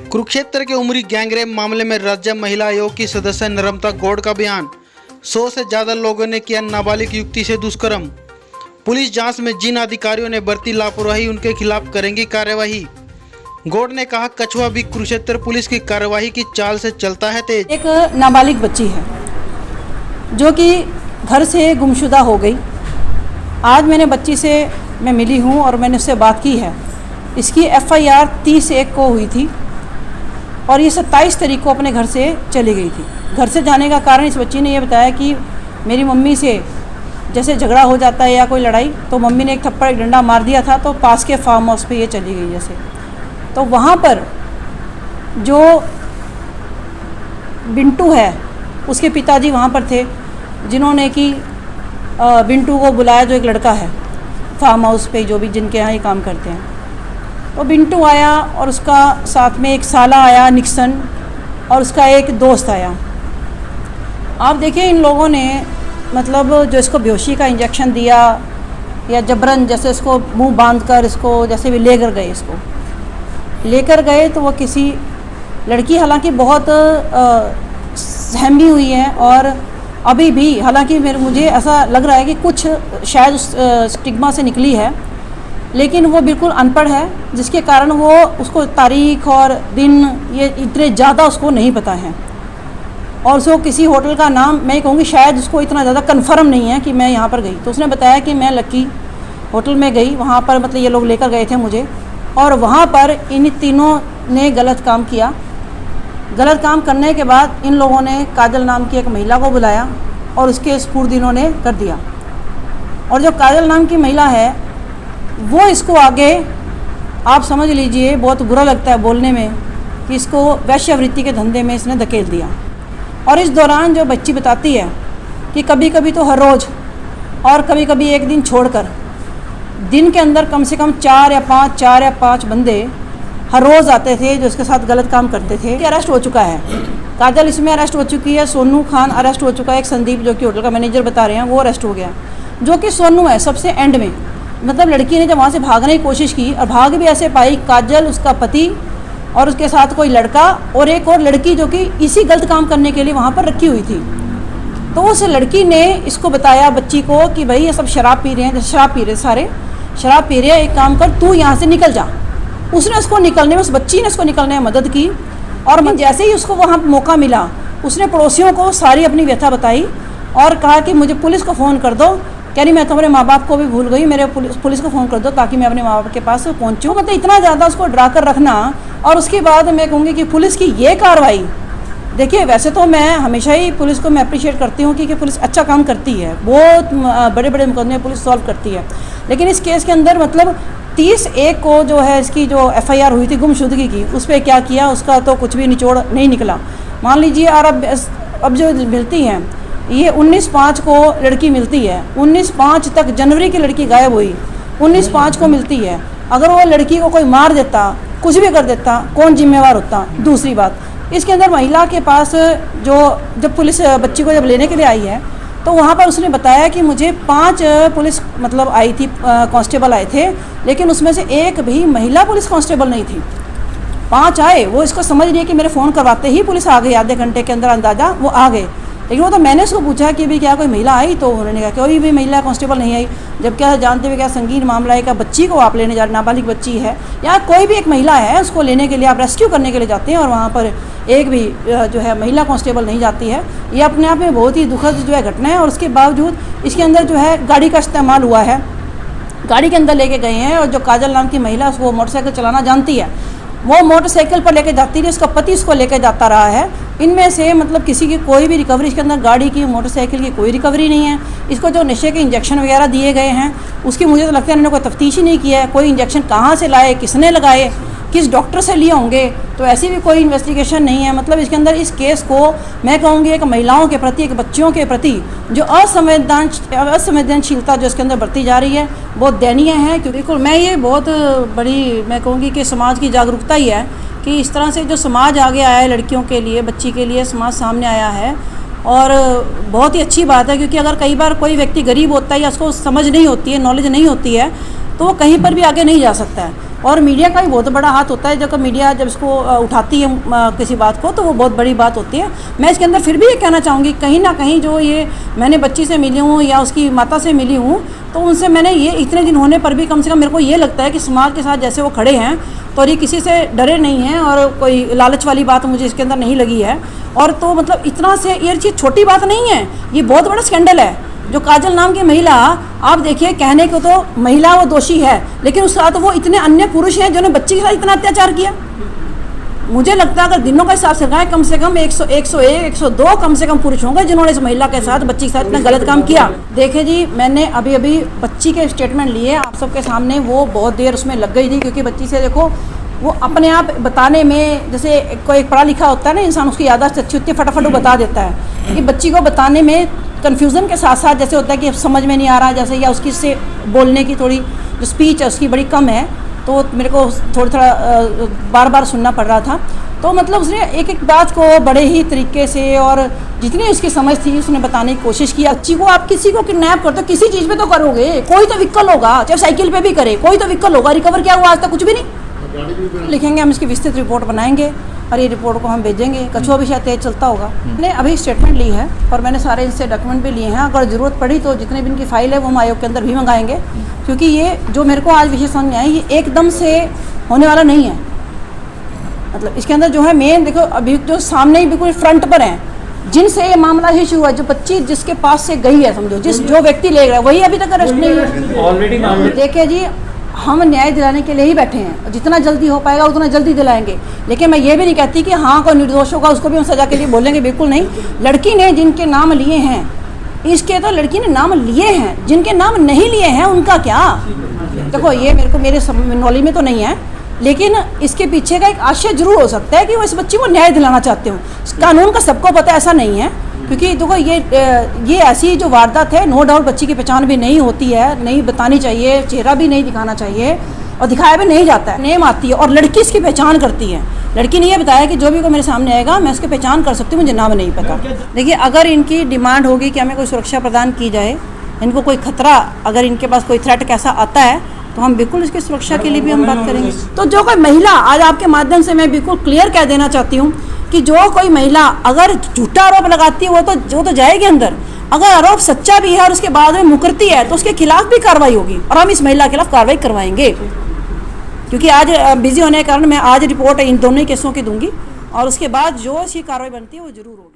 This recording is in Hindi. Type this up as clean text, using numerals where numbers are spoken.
कुरुक्षेत्र के उमरी गैंगरेप मामले में राज्य महिला आयोग की सदस्य नर्मदा गौड़ का बयान। 100 से ज्यादा लोगों ने किया नाबालिग युवती से दुष्कर्म। पुलिस जांच में जिन अधिकारियों ने बरती लापरवाही उनके खिलाफ करेंगी कार्यवाही। गौड़ ने कहा कछुआ भी कुरुक्षेत्र पुलिस की कार्यवाही की चाल से चलता है तेज। एक नाबालिग बच्ची है जो कि घर से गुमशुदा हो गई। आज मैंने बच्ची से मैं मिली हूँ और मैंने उससे बात की है। इसकी FIR 30/1 को हुई थी और ये 27 तारीख को अपने घर से चली गई थी। घर से जाने का कारण इस बच्ची ने ये बताया कि मेरी मम्मी से जैसे झगड़ा हो जाता है या कोई लड़ाई, तो मम्मी ने एक थप्पड़ एक डंडा मार दिया था, तो पास के फार्म हाउस पे ये चली गई जैसे। तो वहाँ पर जो बिंटू है उसके पिताजी वहाँ पर थे, जिन्होंने कि बिंटू को बुलाया, जो एक लड़का है फार्म हाउस पे जो भी जिनके यहाँ ये काम करते हैं। तो बिंटू आया और उसका साथ में एक साला आया निक्सन और उसका एक दोस्त आया। आप देखिए इन लोगों ने मतलब जो इसको बेहोशी का इंजेक्शन दिया या जबरन जैसे इसको मुंह बांध कर इसको जैसे भी लेकर गए तो वो किसी लड़की हालांकि बहुत सहमी हुई है और अभी भी हालांकि मुझे ऐसा लग रहा है कि कुछ शायद उस स्टिग्मा से निकली है, लेकिन वो बिल्कुल अनपढ़ है, जिसके कारण वो उसको तारीख और दिन ये इतने ज़्यादा उसको नहीं पता है। और उसको किसी होटल का नाम मैं कहूँगी शायद उसको इतना ज़्यादा कंफर्म नहीं है कि मैं यहाँ पर गई। तो उसने बताया कि मैं लक्की होटल में गई, वहाँ पर मतलब ये लोग लेकर गए थे मुझे, और वहाँ पर इन तीनों ने गलत काम किया। गलत काम करने के बाद इन लोगों ने काजल नाम की एक महिला को बुलाया और उसके स्पुर्द इन्होंने कर दिया। और जो काजल नाम की महिला है वो इसको आगे आप समझ लीजिए बहुत बुरा लगता है बोलने में कि इसको वैश्यवृत्ति के धंधे में इसने धकेल दिया। और इस दौरान जो बच्ची बताती है कि कभी कभी तो हर रोज़ और कभी कभी एक दिन छोड़कर दिन के अंदर कम से कम 4 या 5 बंदे हर रोज़ आते थे जो इसके साथ गलत काम करते थे। अरेस्ट हो चुका है, काजल इसमें अरेस्ट हो चुकी है, सोनू खान अरेस्ट हो चुका है, एक संदीप जो कि होटल का मैनेजर बता रहे हैं वो अरेस्ट हो गया। जो कि सोनू है सबसे एंड में, मतलब लड़की ने जब वहाँ से भागने की कोशिश की और भाग भी ऐसे पाई, काजल उसका पति और उसके साथ कोई लड़का और एक और लड़की जो कि इसी गलत काम करने के लिए वहाँ पर रखी हुई थी। तो उस लड़की ने इसको बताया बच्ची को कि भाई ये सब शराब पी रहे हैं, शराब पी रहे सारे शराब पी रहे हैं, एक काम कर तू यहाँ से निकल जा। उसने उसको निकलने में, उस बच्ची ने उसको निकलने में मदद की और जैसे ही उसको वहाँ मौका मिला उसने पड़ोसियों को सारी अपनी व्यथा बताई और कहा कि मुझे पुलिस को फ़ोन कर दो। कह रही मैं तो अपने माँ बाप को भी भूल गई, मेरे पुलिस को फ़ोन कर दो ताकि मैं अपने माँ बाप के पास पहुँचूँ। मतलब इतना ज़्यादा उसको डरा कर रखना। और उसके बाद मैं कहूँगी कि पुलिस की ये कार्रवाई, देखिए वैसे तो मैं हमेशा ही पुलिस को मैं अप्रिशिएट करती हूँ कि पुलिस अच्छा काम करती है, बहुत बड़े बड़े मुकदमे पुलिस सॉल्व करती है, लेकिन इस केस के अंदर मतलब 30/1 को जो है इसकी जो FIR हुई थी गुमशुदगी की, उस पर क्या किया उसका तो कुछ भी निचोड़ नहीं निकला। मान लीजिए और अब जो मिलती हैं ये 19/5 को लड़की मिलती है, 19/5 तक जनवरी की लड़की गायब हुई, 19/5 को मिलती है। अगर वो लड़की को कोई मार देता, कुछ भी कर देता, कौन जिम्मेवार होता? दूसरी बात, इसके अंदर महिला के पास जब पुलिस बच्ची को जब लेने के लिए आई है तो वहाँ पर उसने बताया कि मुझे 5 पुलिस मतलब आई थी, कांस्टेबल आए थे, लेकिन उसमें से एक भी महिला पुलिस कांस्टेबल नहीं थी। 5 आए, वो इसको समझ रही है कि मेरे फ़ोन करवाते ही पुलिस आ गई, आधे घंटे के अंदर अंदाज़ा वो आ गए। लेकिन वो तो मैंने उसको पूछा कि भाई क्या कोई महिला आई, तो उन्होंने कहा कोई भी महिला कांस्टेबल नहीं आई। जब क्या जानते हुए क्या संगीन मामला है, क्या बच्ची को आप लेने जा रहे, नाबालिग बच्ची है या कोई भी एक महिला है, उसको लेने के लिए आप रेस्क्यू करने के लिए जाते हैं और वहाँ पर एक भी जो है महिला कांस्टेबल नहीं जाती है। ये अपने आप में बहुत ही दुखद जो है घटना है। और उसके बावजूद इसके अंदर जो है गाड़ी का इस्तेमाल हुआ है, गाड़ी के अंदर लेके गए हैं। और जो काजल नाम की महिला उसको मोटरसाइकिल चलाना जानती है, वो मोटरसाइकिल पर लेके जाती है, उसका पति उसको लेके जाता रहा है। इनमें से मतलब किसी की कोई भी रिकवरी इसके अंदर गाड़ी की मोटरसाइकिल की कोई रिकवरी नहीं है। इसको जो नशे के इंजेक्शन वगैरह दिए गए हैं उसकी मुझे तो लगता है इन्होंने कोई तफ्तीश ही नहीं किया है, कोई इंजेक्शन कहाँ से लाए, किसने लगाए, किस डॉक्टर से लिए होंगे, तो ऐसी भी कोई इन्वेस्टिगेशन नहीं है। मतलब इसके अंदर इस केस को मैं कहूँगी एक महिलाओं के प्रति, एक बच्चियों के प्रति जो असंवेदनशीलता जो इसके अंदर बरती जा रही है बहुत दयनीय है। क्योंकि बिल्कुल मैं ये बहुत बड़ी मैं कहूँगी कि समाज की जागरूकता ही है कि इस तरह से जो समाज आगे आया है लड़कियों के लिए, बच्ची के लिए समाज सामने आया है और बहुत ही अच्छी बात है। क्योंकि अगर कई बार कोई व्यक्ति गरीब होता है या उसको समझ नहीं होती है, नॉलेज नहीं होती है, तो वो कहीं पर भी आगे नहीं जा सकता है। और मीडिया का भी बहुत बड़ा हाथ होता है। जब मीडिया जब इसको उठाती है किसी बात को, तो वो बहुत बड़ी बात होती है। मैं इसके अंदर फिर भी ये कहना चाहूँगी, कहीं ना कहीं जो ये मैंने बच्ची से मिली हूँ या उसकी माता से मिली हूँ, तो उनसे मैंने ये इतने दिन होने पर भी कम से कम मेरे को ये लगता है कि समाज के साथ जैसे वो खड़े हैं, तो ये किसी से डरे नहीं हैं और कोई लालच वाली बात मुझे इसके अंदर नहीं लगी है। और तो मतलब इतना से ये चीज़ छोटी बात नहीं है, ये बहुत बड़ा स्कैंडल है। जो काजल नाम की महिला, आप देखिए, कहने को तो महिला वो दोषी है, लेकिन उसके साथ वो इतने अन्य पुरुष हैं जिन्होंने बच्ची के साथ इतना अत्याचार किया। मुझे लगता है अगर दिनों का हिसाब से लगाएं, कम से कम 101, 102 कम से कम पुरुष होंगे जिन्होंने इस महिला के साथ, बच्ची के साथ इतना गलत काम किया। देखिए जी, मैंने अभी अभी बच्ची के स्टेटमेंट लिए आप सबके सामने, वो बहुत देर उसमें लग गई थी, क्योंकि बच्ची से देखो वो अपने आप बताने में, जैसे कोई पढ़ा लिखा होता है ना इंसान, उसकी याददाश्त अच्छी होती है, फटाफट वो बता देता है। कि बच्ची को बताने में कन्फ्यूज़न के साथ साथ जैसे होता है कि समझ में नहीं आ रहा, जैसे या उसकी से बोलने की थोड़ी जो स्पीच है उसकी बड़ी कम है, तो मेरे को थोड़ा बार बार सुनना पड़ रहा था। तो मतलब उसने एक एक बात को बड़े ही तरीके से और जितनी उसकी समझ थी उसने बताने की कोशिश की। बच्ची को आप किसी को किडनैप करते हो, किसी चीज़ पे तो करोगे, कोई तो व्हीकल होगा, चाहे साइकिल पे भी करे, कोई तो व्हीकल होगा। रिकवर क्या हुआ आज तक? कुछ भी नहीं। लिखेंगे हम, इसकी विस्तृत रिपोर्ट बनाएंगे और ये रिपोर्ट को हम भेजेंगे। कछुआ भी शायद तेज चलता होगा। मैंने अभी स्टेटमेंट ली है और मैंने सारे इनसे डॉक्यूमेंट भी लिए हैं। अगर ज़रूरत पड़ी तो जितने भी इनकी फाइल है वो हम आयोग के अंदर भी मंगाएंगे, क्योंकि ये जो मेरे को आज विषय समझ में आया, ये एकदम से होने वाला नहीं है। मतलब इसके अंदर जो है मेन, देखो अभी जो सामने ही बिल्कुल फ्रंट पर हैं, जिनसे ये मामला ही शुरू हुआ, जो बच्ची जिसके पास से गई है, समझो जो व्यक्ति ले गया, वही अभी तक अरेस्ट नहीं हुआ। ऑलरेडी देखिए जी, हम न्याय दिलाने के लिए ही बैठे हैं, जितना जल्दी हो पाएगा उतना जल्दी दिलाएंगे। लेकिन मैं ये भी नहीं कहती कि हाँ कोई निर्दोष होगा उसको भी हम सजा के लिए बोलेंगे, बिल्कुल नहीं। लड़की ने जिनके नाम लिए हैं, इसके तो लड़की ने नाम लिए हैं, जिनके नाम नहीं लिए हैं उनका क्या? देखो ये मेरे नॉलेज में तो नहीं है, लेकिन इसके पीछे का एक आशय जरूर हो सकता है कि वो इस बच्ची को न्याय दिलाना चाहते हो। कानून का सबको पता ऐसा नहीं है, क्योंकि देखो ये ऐसी जो वारदात है, नो डाउट बच्ची की पहचान भी नहीं होती है, नहीं बतानी चाहिए, चेहरा भी नहीं दिखाना चाहिए और दिखाया भी नहीं जाता है। नेम आती है और लड़की इसकी पहचान करती है। लड़की ने ये बताया कि जो भी को मेरे सामने आएगा मैं उसकी पहचान कर सकती हूँ, मुझे नाम नहीं पता। देखिए, अगर इनकी डिमांड होगी कि हमें कोई सुरक्षा प्रदान की जाए, इनको कोई खतरा, अगर इनके पास कोई थ्रेट कैसा आता है, तो हम बिल्कुल इसकी सुरक्षा के लिए भी हम बात करेंगे। तो जो कोई महिला, आज आपके माध्यम से मैं बिल्कुल क्लियर कह देना चाहती हूँ कि जो कोई महिला अगर झूठा आरोप लगाती है वो तो जाएगी अंदर। अगर आरोप सच्चा भी है और उसके बाद में मुकरती है तो उसके खिलाफ भी कार्रवाई होगी और हम इस महिला के खिलाफ कार्रवाई करवाएंगे। क्योंकि आज बिजी होने के कारण मैं आज रिपोर्ट इन दोनों ही केसों की दूंगी और उसके बाद जो इसकी कार्रवाई बनती है वो जरूर होगी।